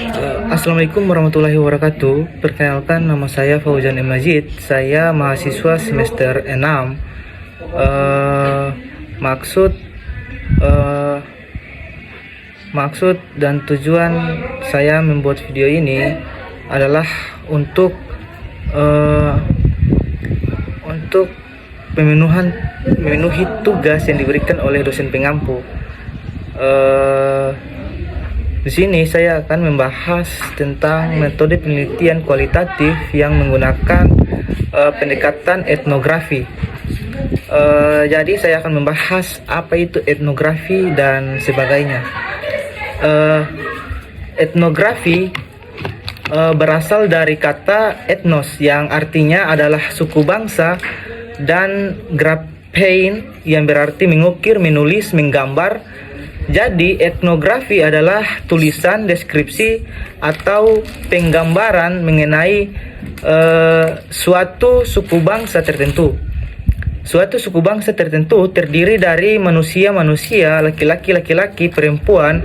Assalamualaikum warahmatullahi wabarakatuh. Perkenalkan, nama saya Fauzan M. Majid. Saya mahasiswa semester 6. Maksud eh, maksud dan tujuan saya membuat video ini adalah untuk memenuhi tugas yang diberikan oleh dosen pengampu. Di sini saya akan membahas tentang metode penelitian kualitatif yang menggunakan pendekatan etnografi. Jadi saya akan membahas apa itu etnografi dan sebagainya. Etnografi berasal dari kata etnos yang artinya adalah suku bangsa, dan graphein yang berarti mengukir, menulis, menggambar. Jadi etnografi adalah tulisan, deskripsi, atau penggambaran mengenai suatu suku bangsa tertentu. Suatu suku bangsa tertentu terdiri dari manusia-manusia, laki-laki, perempuan,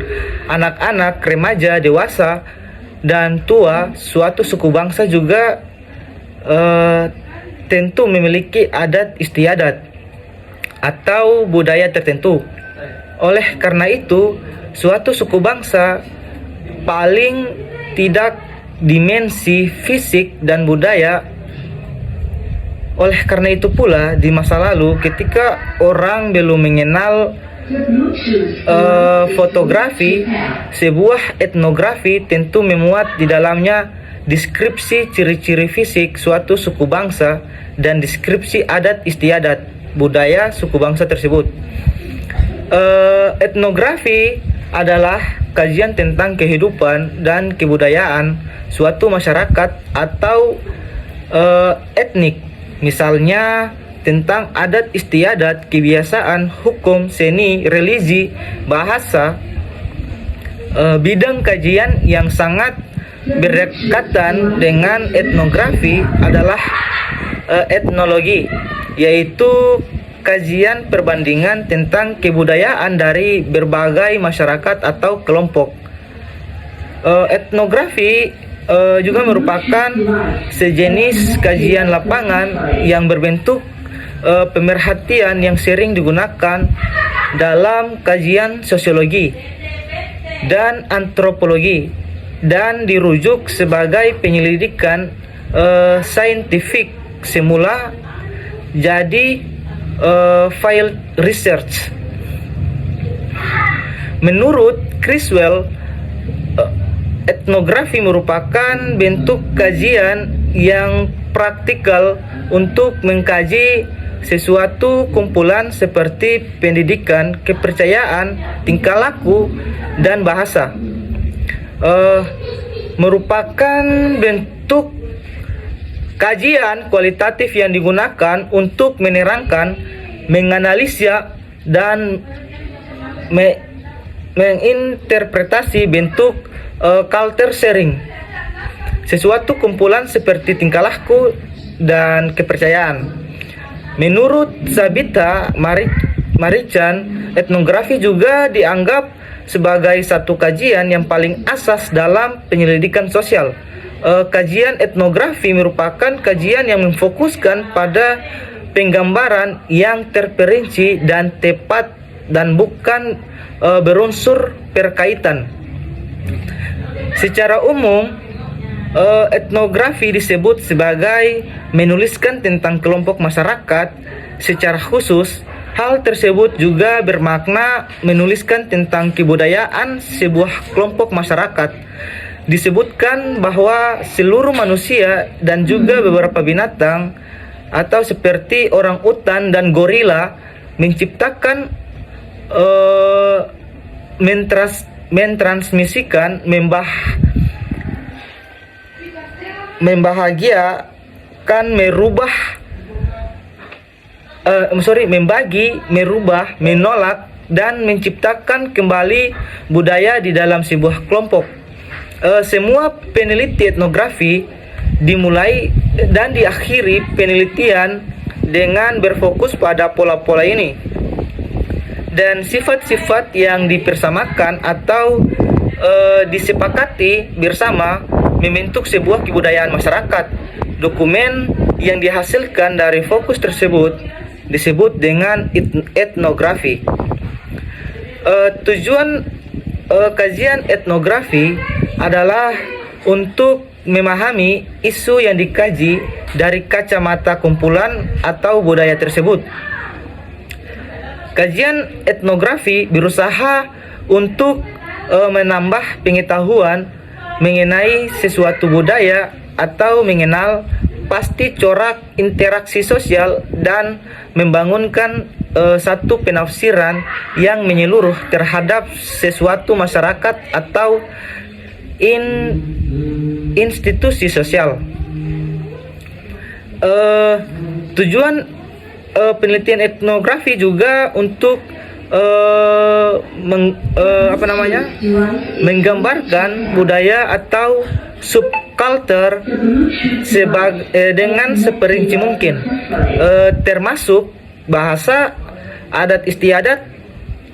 anak-anak, remaja, dewasa, dan tua. Suatu suku bangsa juga tentu memiliki adat istiadat atau budaya tertentu. Oleh karena itu, suatu suku bangsa paling tidak dimensi fisik dan budaya. Oleh karena itu pula, di masa lalu ketika orang belum mengenal fotografi, sebuah etnografi tentu memuat di dalamnya deskripsi ciri-ciri fisik suatu suku bangsa dan deskripsi adat istiadat budaya suku bangsa tersebut. Etnografi adalah kajian tentang kehidupan dan kebudayaan suatu masyarakat atau etnik, misalnya tentang adat istiadat, kebiasaan, hukum, seni, religi, bahasa. Bidang kajian yang sangat berdekatan dengan etnografi adalah etnologi, yaitu kajian perbandingan tentang kebudayaan dari berbagai masyarakat atau kelompok. Etnografi juga merupakan sejenis kajian lapangan yang berbentuk pemerhatian yang sering digunakan dalam kajian sosiologi dan antropologi dan dirujuk sebagai penyelidikan saintifik semula jadi field research. Menurut Criswell, etnografi merupakan bentuk kajian yang praktikal untuk mengkaji sesuatu kumpulan seperti pendidikan, kepercayaan, tingkah laku, dan bahasa. Merupakan bentuk kajian kualitatif yang digunakan untuk menerangkan, menganalisa, dan menginterpretasi bentuk culture sharing sesuatu kumpulan seperti tingkah laku dan kepercayaan. Menurut Sabita Marichan, etnografi juga dianggap sebagai satu kajian yang paling asas dalam penyelidikan sosial. Kajian etnografi merupakan kajian yang memfokuskan pada penggambaran yang terperinci dan tepat dan bukan berunsur perkaitan. Secara umum, etnografi disebut sebagai menuliskan tentang kelompok masyarakat. Secara khusus, hal tersebut juga bermakna menuliskan tentang kebudayaan sebuah kelompok masyarakat. Disebutkan bahwa seluruh manusia dan juga beberapa binatang atau seperti orang utan dan gorila mentransmisikan, membahagiakan, membagi, merubah, menolak, dan menciptakan kembali budaya di dalam sebuah kelompok. Semua peneliti etnografi dimulai dan diakhiri penelitian dengan berfokus pada pola-pola ini dan sifat-sifat yang dipersamakan atau disepakati bersama membentuk sebuah kebudayaan masyarakat. Dokumen yang dihasilkan dari fokus tersebut disebut dengan etnografi. Tujuan kajian etnografi adalah untuk memahami isu yang dikaji dari kacamata kumpulan atau budaya tersebut. Kajian etnografi berusaha untuk menambah pengetahuan mengenai sesuatu budaya atau mengenal pasti corak interaksi sosial dan membangunkan satu penafsiran yang menyeluruh terhadap sesuatu masyarakat atau institusi sosial. Tujuan penelitian etnografi juga untuk menggambarkan budaya atau subculture dengan seperinci mungkin, termasuk bahasa, adat istiadat,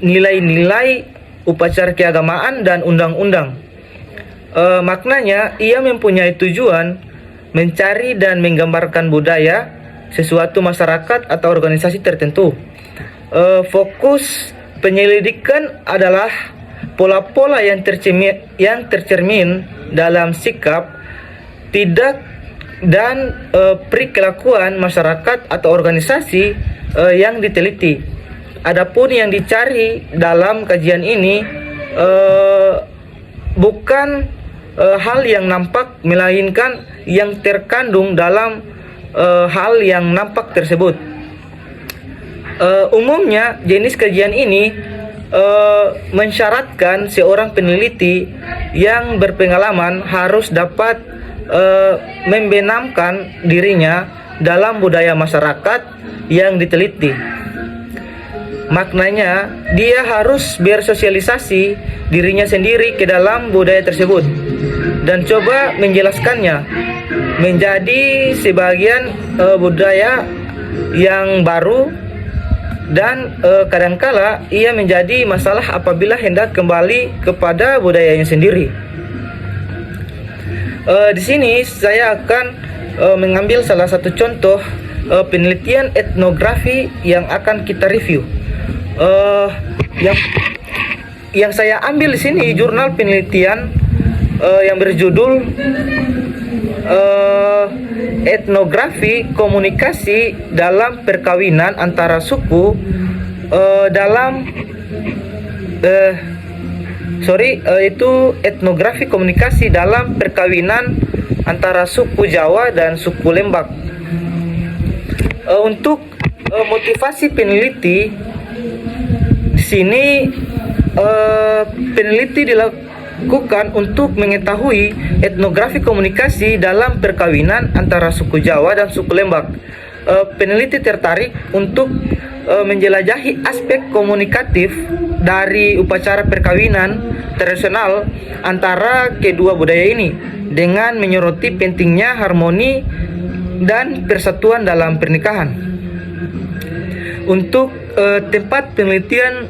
nilai-nilai, upacara keagamaan, dan undang-undang. Maknanya, ia mempunyai tujuan mencari dan menggambarkan budaya sesuatu masyarakat atau organisasi tertentu. Fokus penyelidikan adalah pola-pola yang tercermin dalam sikap, tidak, dan perilakuan masyarakat atau organisasi yang diteliti. Adapun yang dicari dalam kajian ini bukan hal yang nampak, melainkan yang terkandung dalam hal yang nampak tersebut. Umumnya jenis kajian ini mensyaratkan seorang peneliti yang berpengalaman harus dapat membenamkan dirinya dalam budaya masyarakat yang diteliti. Maknanya, dia harus bersosialisasi dirinya sendiri ke dalam budaya tersebut dan coba menjelaskannya menjadi sebagian budaya yang baru, dan kadangkala ia menjadi masalah apabila hendak kembali kepada budayanya sendiri. Di sini saya akan mengambil salah satu contoh penelitian etnografi yang akan kita review. Yang saya ambil di sini jurnal penelitian yang berjudul Etnografi Komunikasi dalam Perkawinan Antara Suku itu etnografi komunikasi dalam perkawinan antara suku Jawa dan suku Lembak. Untuk motivasi peneliti di sini, peneliti dilakukan untuk mengetahui etnografi komunikasi dalam perkawinan antara suku Jawa dan suku Lembak. Peneliti tertarik untuk menjelajahi aspek komunikatif dari upacara perkawinan tradisional antara kedua budaya ini dengan menyoroti pentingnya harmoni dan persatuan dalam pernikahan. Untuk tempat penelitian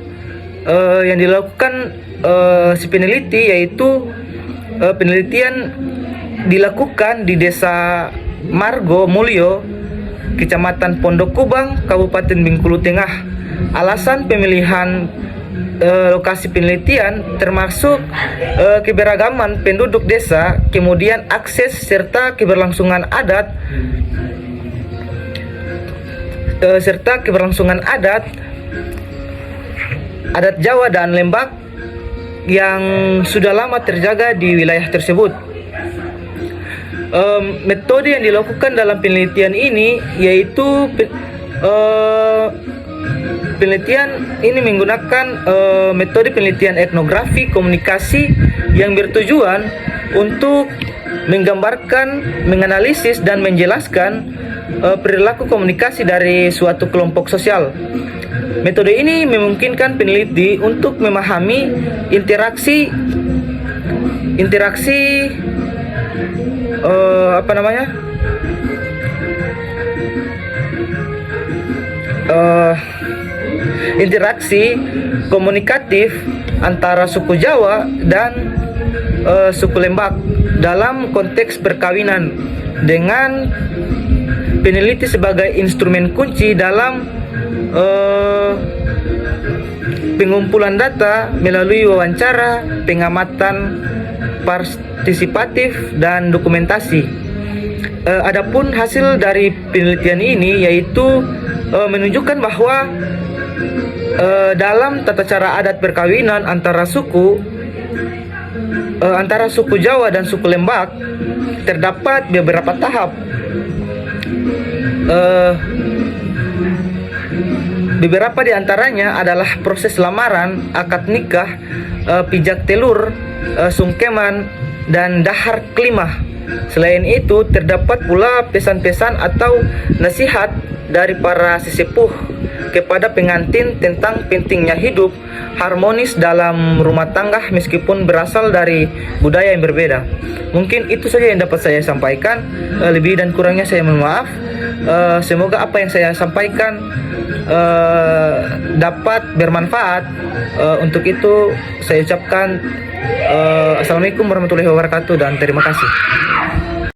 yang dilakukan si peneliti, yaitu penelitian dilakukan di Desa Margo Mulyo, Kecamatan Pondok Kubang, Kabupaten Bengkulu Tengah. Alasan pemilihan lokasi penelitian termasuk keberagaman penduduk desa, kemudian akses serta keberlangsungan adat adat Jawa dan Lembak yang sudah lama terjaga di wilayah tersebut. Metode yang dilakukan dalam penelitian ini yaitu penelitian ini menggunakan metode penelitian etnografi komunikasi yang bertujuan untuk menggambarkan, menganalisis, dan menjelaskan perilaku komunikasi dari suatu kelompok sosial. Metode ini memungkinkan peneliti untuk memahami interaksi interaksi komunikatif antara suku Jawa dan suku Lembak dalam konteks perkawinan dengan peneliti sebagai instrumen kunci dalam pengumpulan data melalui wawancara, pengamatan partisipatif dan dokumentasi. Adapun hasil dari penelitian ini yaitu menunjukkan bahwa dalam tata cara adat perkawinan antara suku Jawa dan suku Lembak terdapat beberapa tahap. Beberapa di antaranya adalah proses lamaran, akad nikah, pijak telur, sungkeman, dan dahar kelimah. Selain itu, terdapat pula pesan-pesan atau nasihat dari para sesepuh kepada pengantin tentang pentingnya hidup harmonis dalam rumah tangga meskipun berasal dari budaya yang berbeda. Mungkin itu saja yang dapat saya sampaikan. Lebih dan kurangnya saya mohon maaf. Semoga apa yang saya sampaikan dapat bermanfaat. Untuk itu saya ucapkan Assalamualaikum warahmatullahi wabarakatuh dan terima kasih.